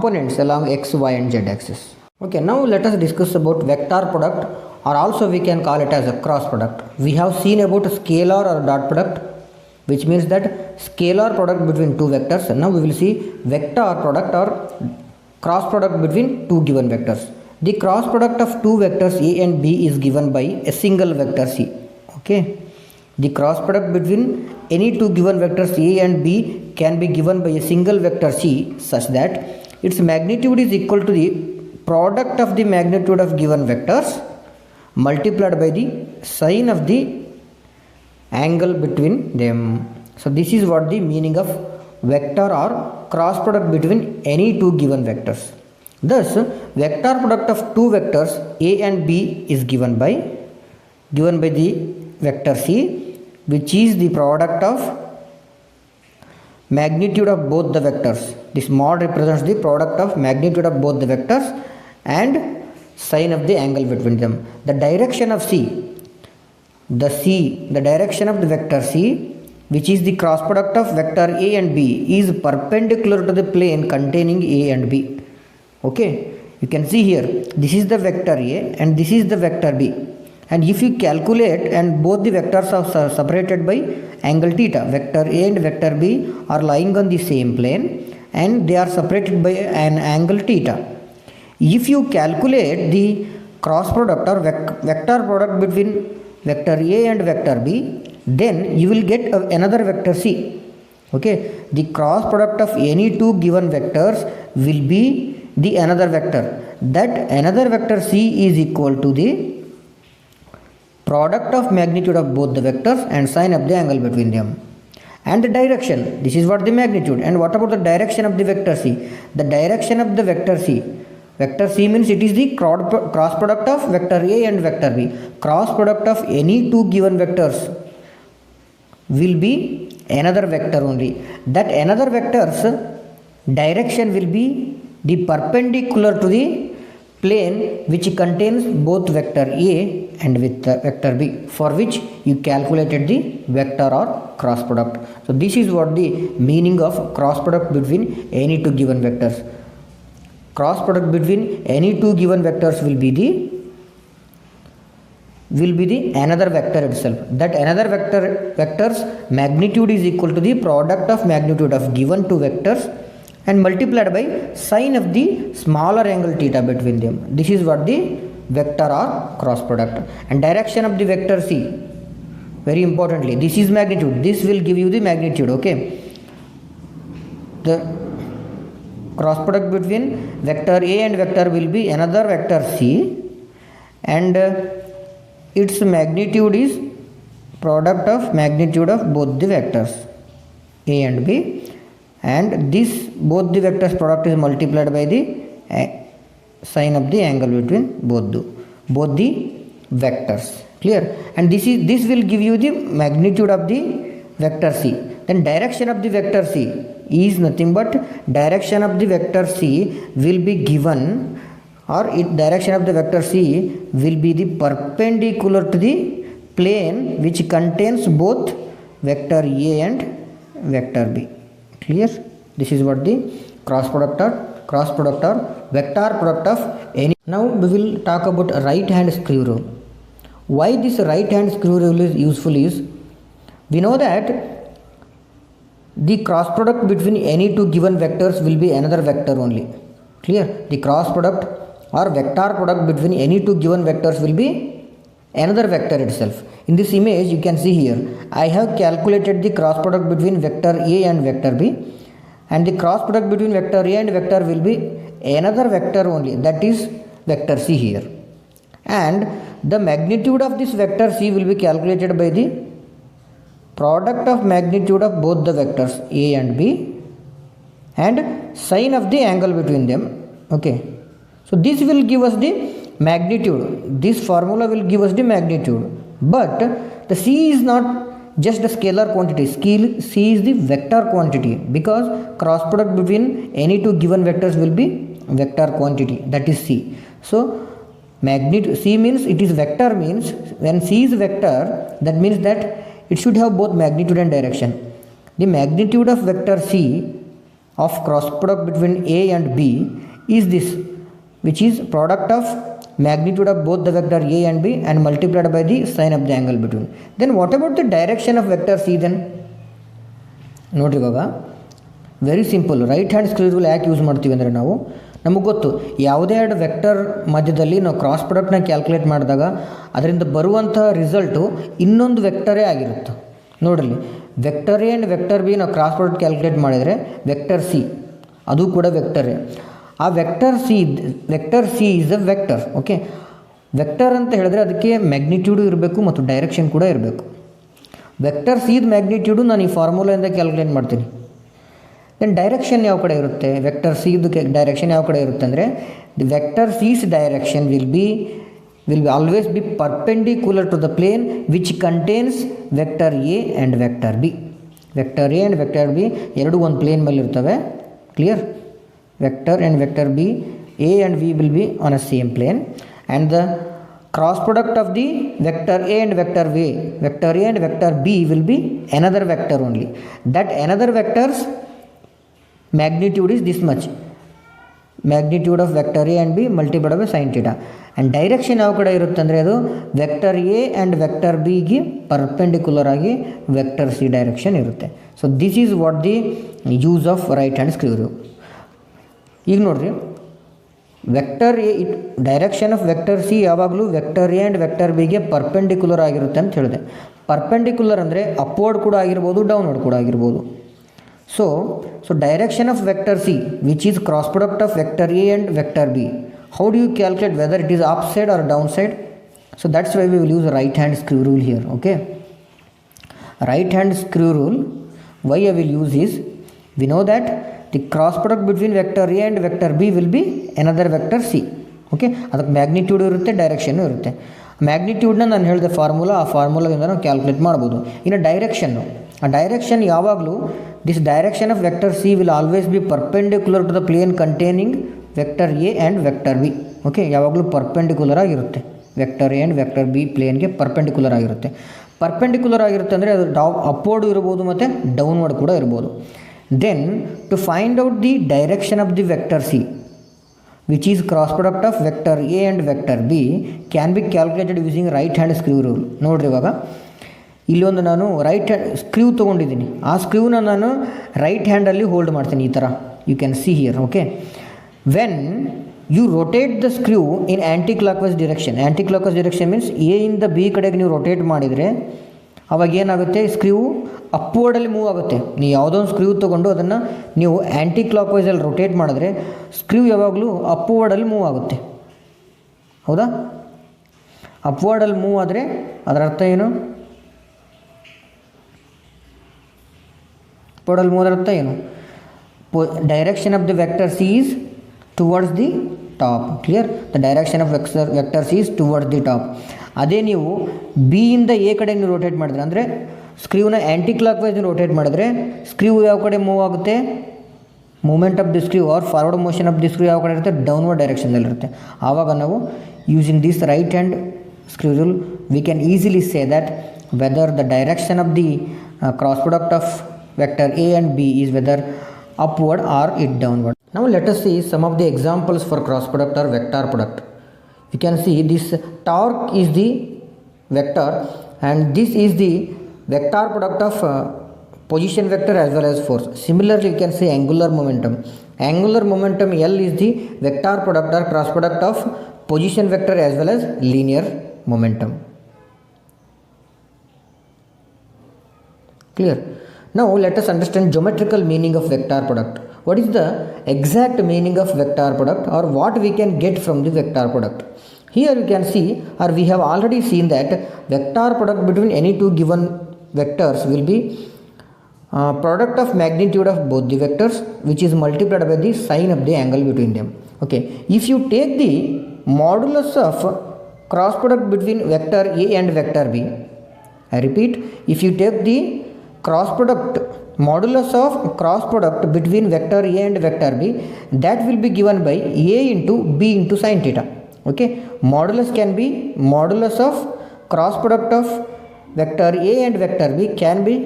components along x, y and z axis. Okay, now let us discuss about vector product, or also we can call it as a cross product. We have seen about scalar or dot product, which means that scalar product between two vectors. And now we will see vector product or cross product between two given vectors. The cross product of two vectors a and b is given by a single vector c. Okay, the cross product between any two given vectors a and b can be given by a single vector c such that its magnitude is equal to the product of the magnitude of given vectors multiplied by the sine of the angle between them. So this is what the meaning of vector or cross product between any two given vectors. Thus vector product of two vectors a and b is given by the vector c, which is the product of magnitude of both the vectors. This mod represents the product of magnitude of both the vectors and sine of the angle between them. The direction of the direction of the vector c, which is the cross product of vector a and b, is perpendicular to the plane containing a and b. Okay, you can see here, this is the vector a and this is the vector b. And if you calculate, and both the vectors are separated by angle theta, vector a and vector b are lying on the same plane and they are separated by an angle theta. If you calculate the cross product or vector product between vector a and vector b, then you will get another vector c. Okay, the cross product of any two given vectors will be the another vector. That another vector c is equal to the product of magnitude of both the vectors and sine of the angle between them. And the direction, this is what the magnitude. And what about the direction of the vector c? The direction of the vector c means it is the cross product of vector a and vector b. Cross product of any two given vectors will be another vector only. That another vector's direction will be the perpendicular to the plane which contains both vector a and with vector b, for which you calculated the vector or cross product. So this is what the meaning of cross product between any two given vectors. Cross product between any two given vectors will be the another vector itself. That another vector's magnitude is equal to the product of magnitude of given two vectors and multiplied by sine of the smaller angle theta between them. This is what the vector or cross product. And direction of the vector c, very importantly, this is magnitude. This will give you the magnitude. Okay, the cross product between vector a and vector will be another vector c, and its magnitude is product of magnitude of both the vectors a and b, and this both the vectors product is multiplied by the sine of the angle between both the vectors. Clear? And this will give you the magnitude of the vector c. Then direction of the vector c is nothing but direction of the vector c will be given, or direction of the vector c will be the perpendicular to the plane which contains both vector a and vector b. Clear? This is what the cross product or vector product of any. Now we will talk about right hand screw rule. Why this right hand screw rule is useful is, we know that the cross product between any two given vectors will be another vector only. Clear? The cross product or vector product between any two given vectors will be another vector itself. In this image you can see here, I have calculated the cross product between vector a and vector b, and the cross product between vector a and vector will be another vector only, that is vector c here. And the magnitude of this vector c will be calculated by the product of magnitude of both the vectors a and b and sine of the angle between them. Okay, so this will give us the magnitude. This formula will give us the magnitude, but the c is not just a scalar quantity. C is the vector quantity, because cross product between any two given vectors will be vector quantity, that is c. So magnitude c means it is vector, means when c is vector, that means that it should have both magnitude and direction. The magnitude of vector c of cross product between A and B is this, which is product of magnitude of both the vector A and B and multiplied by the sine of the angle between. Then what about the direction of vector C then? ನೋಡ್ರಿ ಇವಾಗ very simple. Right hand square rule ಯಾಕೆ use ಮಾಡ್ತೀವಿ ಅಂದರೆ ನಾವು ನಮಗೆ ಗೊತ್ತು ಯಾವುದೇ ಎರಡು ವೆಕ್ಟರ್ ಮಧ್ಯದಲ್ಲಿ ನಾವು ಕ್ರಾಸ್ ಪ್ರಾಡಕ್ಟ್ನ ಕ್ಯಾಲ್ಕುಲೇಟ್ ಮಾಡಿದಾಗ ಅದರಿಂದ ಬರುವಂಥ ರಿಸಲ್ಟು ಇನ್ನೊಂದು ವೆಕ್ಟರೇ ಆಗಿರುತ್ತೆ. ನೋಡಿರಿ, vector A and vector B ನಾವು ಕ್ರಾಸ್ ಪ್ರಾಡಕ್ಟ್ ಕ್ಯಾಲ್ಕುಲೇಟ್ ಮಾಡಿದರೆ ವೆಕ್ಟರ್ ಸಿ ಅದು ಕೂಡ ವೆಕ್ಟರೇ. ಆ vector C is a vector. Okay, vector ಅಂತ ಹೇಳಿದ್ರೆ ಅದಕ್ಕೆ ಮ್ಯಾಗ್ನಿಟ್ಯೂಡು ಇರಬೇಕು ಮತ್ತು ಡೈರೆಕ್ಷನ್ ಕೂಡ ಇರಬೇಕು. ವೆಕ್ಟರ್ ಸಿದು ಮ್ಯಾಗ್ನಿಟ್ಯೂಡು ನಾನು ಈ ಫಾರ್ಮುಲಾಯಿಂದ ಕ್ಯಾಲ್ಕುಲೇಟ್ ಮಾಡ್ತೀನಿ. ದೆನ್ ಡೈರೆಕ್ಷನ್ ಯಾವ ಕಡೆ ಇರುತ್ತೆ? ವೆಕ್ಟರ್ ಸಿದು ಡೈರೆಕ್ಷನ್ ಯಾವ ಕಡೆ ಇರುತ್ತೆ ಅಂದರೆ the vector C's direction will be always be perpendicular to the plane which contains vector A and vector B. Vector A and vector B ಎರಡು ಒಂದು ಪ್ಲೇನ್ ಮೇಲೆ ಇರ್ತವೆ. Clear? Vector and vector B, A and we will be on a same plane and the cross product of the vector A and vector A and vector B will be another vector only. That another vector's magnitude is this much. Magnitude of vector A and B multiplied by sin theta. And direction ಯಾವ ಕಡೆ ಇರುತ್ತೆ ಅಂದರೆ ಅದು vector A and vector ಬಿಗೆ perpendicular ಆಗಿ vector C direction ಇರುತ್ತೆ. So this is what the use of right hand square rule. ಈಗ ನೋಡಿರಿ, vector A direction of vector C ಯಾವಾಗಲೂ ವೆಕ್ಟರ್ ಎ ಆ್ಯಂಡ್ ವೆಕ್ಟರ್ ಬಿಗೆ ಪರ್ಪೆಂಡಿಕ್ಯುಲರ್ ಆಗಿರುತ್ತೆ ಅಂತ ಹೇಳಿದೆ. ಪರ್ಪೆಂಡಿಕ್ಯುಲರ್ ಅಂದರೆ ಅಪ್ವರ್ಡ್ ಕೂಡ ಆಗಿರ್ಬೋದು, ಡೌನ್ವರ್ಡ್ ಕೂಡ ಆಗಿರ್ಬೋದು. So direction of vector C which is cross product of vector A and vector B, how do you calculate whether it is up side or down side? So that's why we will use right hand screw rule here. Okay, right hand screw rule why I will use is, we know that the cross product between vector A and vector B will be another vector C. Okay, ಅದಕ್ಕೆ magnitude ಇರುತ್ತೆ, direction ಇರುತ್ತೆ. ಮ್ಯಾಗ್ನಿಟ್ಯೂಡ್ನ ನಾನು ಹೇಳಿದೆ formula, ಆ ಫಾರ್ಮುಲಾದಿಂದ ನಾವು calculate ಮಾಡ್ಬೋದು. ಇನ್ನು direction, ಆ ಡೈರೆಕ್ಷನ್ ಯಾವಾಗಲೂ this direction of vector C will always be perpendicular to the plane containing vector A and vector B. Okay, ಯಾವಾಗಲೂ ಪರ್ಪೆಂಡಿಕ್ಯುಲರ್ ಆಗಿರುತ್ತೆ. Vector A and vector B ಪ್ಲೇನ್ಗೆ ಪರ್ಪೆಂಡಿಕ್ಯುಲರ್ ಆಗಿರುತ್ತೆ. ಪರ್ಪೆಂಡಿಕ್ಯುಲರ್ ಆಗಿರುತ್ತೆ ಅಂದರೆ ಅದು ಅಪ್ವರ್ಡು ಇರ್ಬೋದು ಮತ್ತು ಡೌನ್ವರ್ಡ್ ಕೂಡ ಇರ್ಬೋದು. Then to find out the direction of the vector C, which is cross product of vector A and vector B, can be calculated using right hand screw rule. ನೋಡ್ರಿ, ಇವಾಗ ಇಲ್ಲೊಂದು ನಾನು ರೈಟ್ ಹ್ಯಾಂಡ್ ಸ್ಕ್ರೀವ್ ತೊಗೊಂಡಿದ್ದೀನಿ. ಆ ಸ್ಕ್ರೀವ್ನ ನಾನು right ಹ್ಯಾಂಡಲ್ಲಿ hold ಮಾಡ್ತೀನಿ ಈ ಥರ. You can see here. Okay, when you rotate the screw in anti clockwise direction. Anti clockwise direction means A ಇಂದ ಬಿ ಕಡೆಗೆ ನೀವು ರೊಟೇಟ್ ಮಾಡಿದರೆ ಅವಾಗ ಏನಾಗುತ್ತೆ, ಸ್ಕ್ರೀವು ಅಪ್ವರ್ಡಲ್ಲಿ ಮೂವ್ ಆಗುತ್ತೆ. ನೀವು ಯಾವುದೋ ಒಂದು ಸ್ಕ್ರೀವ್ ತೊಗೊಂಡು ಅದನ್ನು ನೀವು ಆ್ಯಂಟಿ ಕ್ಲಾಕ್ವೈಸಲ್ಲಿ ರೊಟೇಟ್ ಮಾಡಿದ್ರೆ ಸ್ಕ್ರೀವ್ ಯಾವಾಗಲೂ ಅಪ್ವರ್ಡಲ್ಲಿ ಮೂವ್ ಆಗುತ್ತೆ. ಹೌದಾ? ಅಪ್ವರ್ಡಲ್ಲಿ ಮೂವ್ ಆದರೆ ಅದರ ಅರ್ಥ ಏನು? ಅಪ್ವರ್ಡಲ್ಲಿ ಮೂವ್ ಅದರ ಅರ್ಥ ಏನು? Direction of the vector C is towards the top. Clear? The direction of vector C is towards the top. ಅದೇ ನೀವು ಬಿ ಇಂದ ಎ ಕಡೆ ನೀವು ರೊಟೇಟ್ ಮಾಡಿದ್ರೆ, ಅಂದರೆ ಸ್ಕ್ರೀವ್ನ ಆ್ಯಂಟಿ ಕ್ಲಾಕ್ ವೈಸ್ ರೊಟೇಟ್ ಮಾಡಿದ್ರೆ ಸ್ಕ್ರೀವ್ ಯಾವ ಕಡೆ ಮೂವ್ ಆಗುತ್ತೆ? Movement of the screw or forward motion of the screw ಯಾವ ಕಡೆ ಇರುತ್ತೆ? ಡೌನ್ವರ್ಡ್ ಡೈರೆಕ್ಷನಲ್ಲಿರುತ್ತೆ. ಆವಾಗ ನಾವು using this right hand screw rule we can easily say that whether the direction of the cross product of vector A and B is whether upward or it downward. Now let us see some of the examples for cross product or vector product. You can see this torque is the vector and this is the vector product of position vector as well as force. Similarly you can say angular momentum. Angular momentum L is the vector product or cross product of position vector as well as linear momentum. Clear? Now let us understand geometrical meaning of vector product. What is the exact meaning of vector product or what we can get from the vector product? Here you can see, or we have already seen that vector product between any two given vectors will be product of magnitude of both the vectors which is multiplied by the sine of the angle between them. Okay, if you take the modulus of cross product between vector A and vector B, I repeat, if you take the cross product, modulus of cross product between vector A and vector B, that will be given by A into B into sin theta. Okay, modulus can be, modulus of cross product of vector A and vector B can be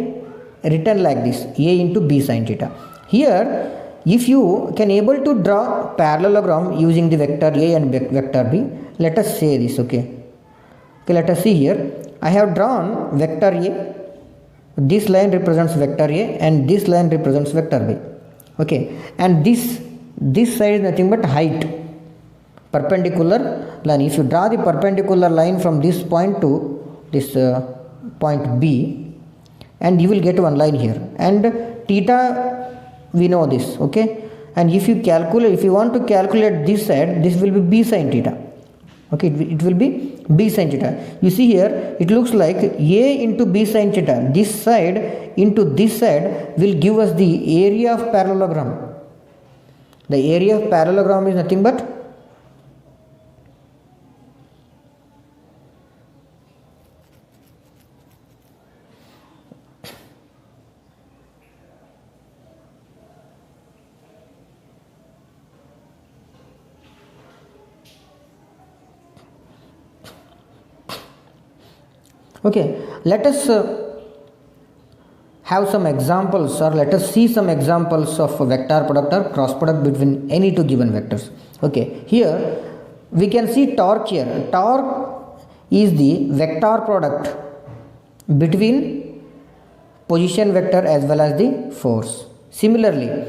written like this, A into B sin theta. Here if you can able to draw parallelogram using the vector A and vector B, let us say this. Okay, let us see here. I have drawn vector A. This line represents vector A and this line represents vector B. Okay, and this side is nothing but height, perpendicular line. If you draw the perpendicular line from this point to this point B, and you will get one line here, and theta we know this. Okay, and if you want to calculate this side, this will be B sin theta. Okay, it will be B sin theta. You see here, it looks like A into B sin theta. This side into this side will give us the area of parallelogram. The area of parallelogram is nothing but okay. Let us have some examples, or let us see some examples of vector product or cross product between any two given vectors. Okay, here we can see torque here. Torque is the vector product between position vector as well as the force. Similarly,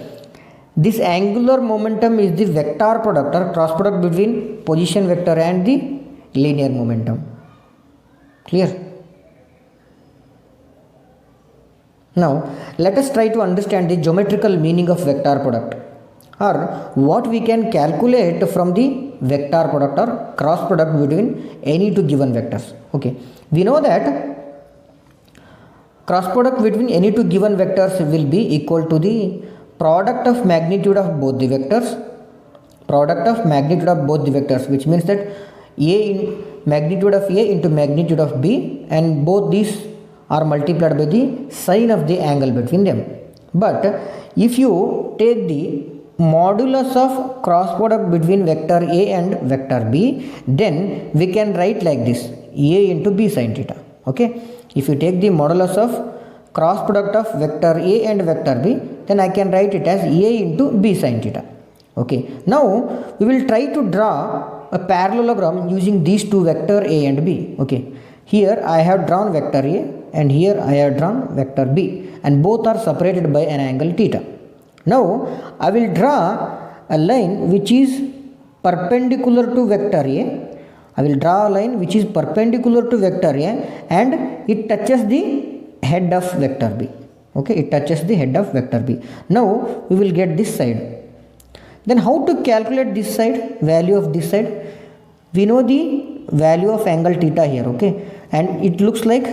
this angular momentum is the vector product or cross product between position vector and the linear momentum. Clear? Now, let us try to understand the geometrical meaning of vector product, or what we can calculate from the vector product or cross product between any two given vectors. Okay, we know that cross product between any two given vectors will be equal to the product of magnitude of both the vectors. Product of magnitude of both the vectors, which means that A in magnitude of A into magnitude of B, and both these are multiplied by the sine of the angle between them. But if you take the modulus of cross product between vector A and vector B, then we can write like this: A into B sin theta. Okay, if you take the modulus of cross product of vector A and vector B, then I can write it as A into B sin theta. Okay, now we will try to draw a parallelogram using these two vector A and B. Okay, here I have drawn vector A and here I have drawn vector B, and both are separated by an angle theta. Now I will draw a line which is perpendicular to vector A. I will draw a line which is perpendicular to vector A, and it touches the head of vector B. Okay, it touches the head of vector B. Now we will get this side. Then how to calculate this side, value of this side? We know the value of angle theta here. Okay, and it looks like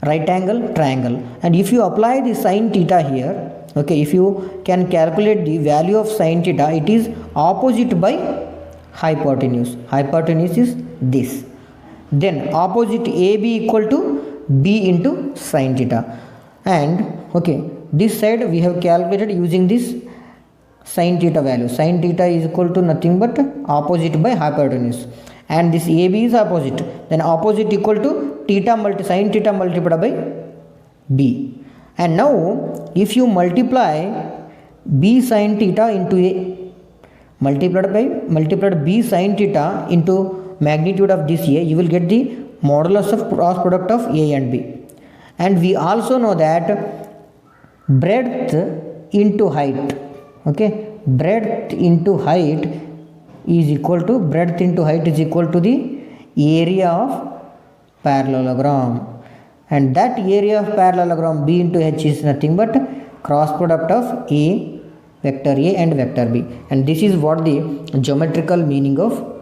right angle triangle, and if you apply the sin theta here, okay, if you can calculate the value of sin theta, it is opposite by hypotenuse. Hypotenuse is this. Then opposite AB equal to B into sin theta, and okay, this side we have calculated using this sin theta value. Sin theta is equal to nothing but opposite by hypotenuse, and this AB is opposite, then opposite equal to theta sin theta multiplied by B. And now if you multiply B sin theta into A multiplied B sin theta into magnitude of this A, you will get the modulus of cross product of A and B. And we also know that breadth into height, okay, breadth into height is equal to the area of parallelogram, and that area of parallelogram B into H is nothing but cross product of A, vector A and vector B. And this is what the geometrical meaning of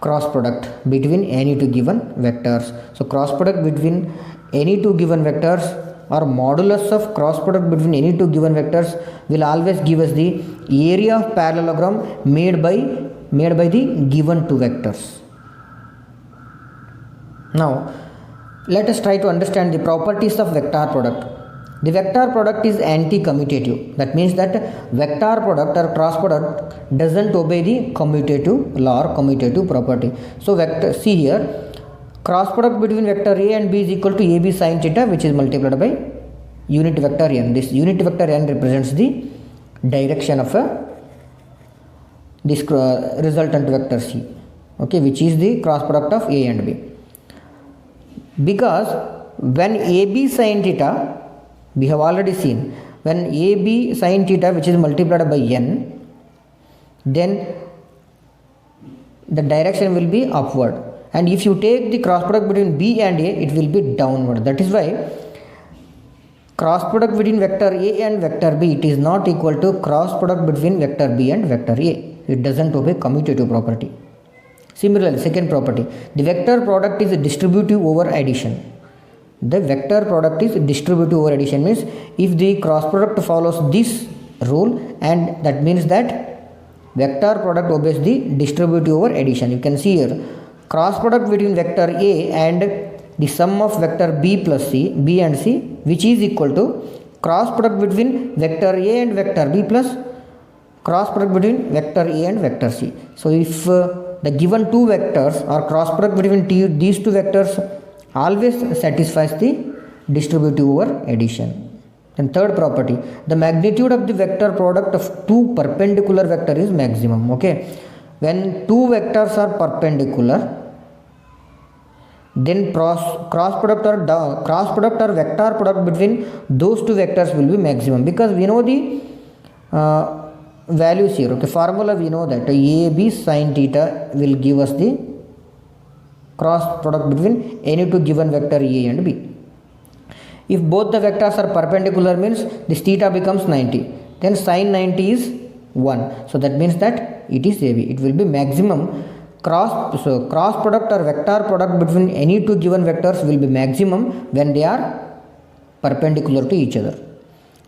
cross product between any two given vectors. So cross product between any two given vectors, or modulus of cross product between any two given vectors, will always give us the area of parallelogram made by the given two vectors. Now let us try to understand the properties of vector product. The vector product is anti-commutative. That means that vector product or cross product doesn't obey the commutative law or commutative property. So see here, cross product between vector A and B is equal to AB sin theta, which is multiplied by unit vector n. This unit vector n represents the direction of this resultant vector C, okay, which is the cross product of A and B. Because when AB sin theta, we have already seen, when AB sin theta which is multiplied by n, then the direction will be upward, and if you take the cross product between B and A, it will be downward. That is why cross product between vector A and vector B, it is not equal to cross product between vector B and vector A. It doesn't obey commutative property. Similarly, second property, the vector product is distributive over addition. The vector product is distributive over addition means if the cross product follows this rule, and that means that vector product obeys the distributive over addition. You can see here cross product between vector A and the sum of vector B plus C, B and C, which is equal to cross product between vector A and vector B plus cross product between vector A and vector C. So if the given two vectors or cross product between these two vectors always satisfies the distributive over addition. And third property, the magnitude of the vector product of two perpendicular vector is maximum. Okay, when two vectors are perpendicular, then cross product or vector product between those two vectors will be maximum, because we know the values here. Okay, formula we know that AB sin theta will give us the cross product between any two given vector A and B. If both the vectors are perpendicular means this theta becomes 90, then sin 90 is 1, so that means that it is AB. It will be maximum. Cross product or vector product between any two given vectors will be maximum when they are perpendicular to each other.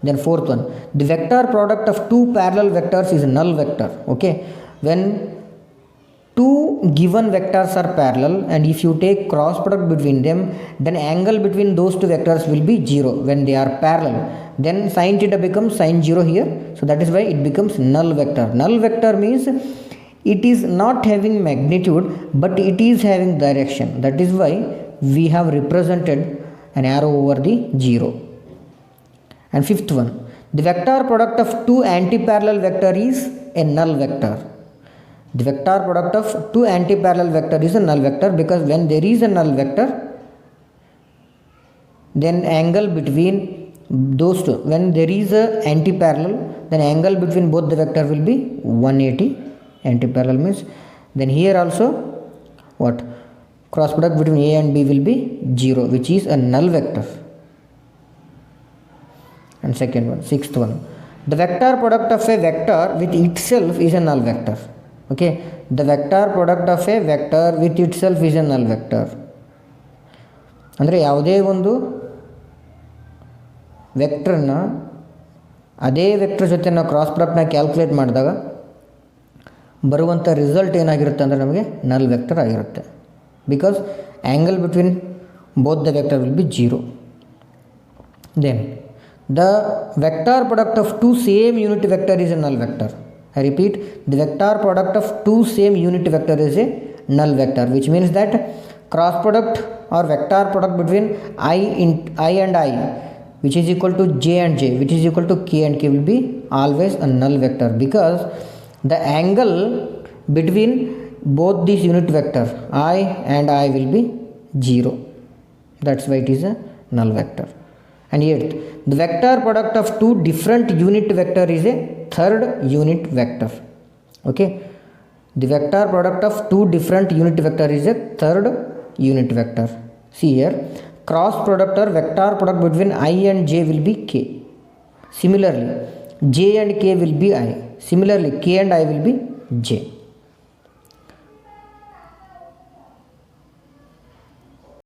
Then fourth one, the vector product of two parallel vectors is null vector. Okay, when two given vectors are parallel and if you take cross product between them, then angle between those two vectors will be 0 when they are parallel. Then sin theta becomes sin 0 here, so that is why it becomes null vector. Null vector means it is not having magnitude but it is having direction. That is why we have represented an arrow over the 0. And fifth one, the vector product of two antiparallel vector is a null vector. The vector product of two antiparallel vector is a null vector, because when there is a null vector, then angle between those two, when there is a antiparallel, then angle between both the vector will be 180. Antiparallel means, then here also what, cross product between A and B will be 0, which is a null vector. And second one, sixth one, the vector product of a vector with itself is a null vector. Okay, the vector product of a vector with itself is a null vector. ಅಂದರೆ ಯಾವುದೇ ಒಂದು ವೆಕ್ಟರ್ನ ಅದೇ vector ಜೊತೆ ನಾವು cross ಪ್ರಾಡಕ್ಟ್ನ calculate ಮಾಡಿದಾಗ ಬರುವಂಥ ರಿಸಲ್ಟ್ ಏನಾಗಿರುತ್ತೆ ಅಂದರೆ ನಮಗೆ ನಲ್ ವೆಕ್ಟರ್ ಆಗಿರುತ್ತೆ, because angle between both the vector will be 0. Then the vector product of two same unit vector is a null vector. I repeat, the vector product of two same unit vector is a null vector, which means that cross product or vector product between I and I, which is equal to j and j, which is equal to k and k, will be always a null vector, because the angle between both these unit vector I and I will be 0. That's why it is a null vector. And eighth, the vector product of two different unit vector is a third unit vector. Okay, the vector product of two different unit vector is a third unit vector. See here, cross product or vector product between I and j will be k. Similarly, j and k will be I. Similarly, k and I will be j.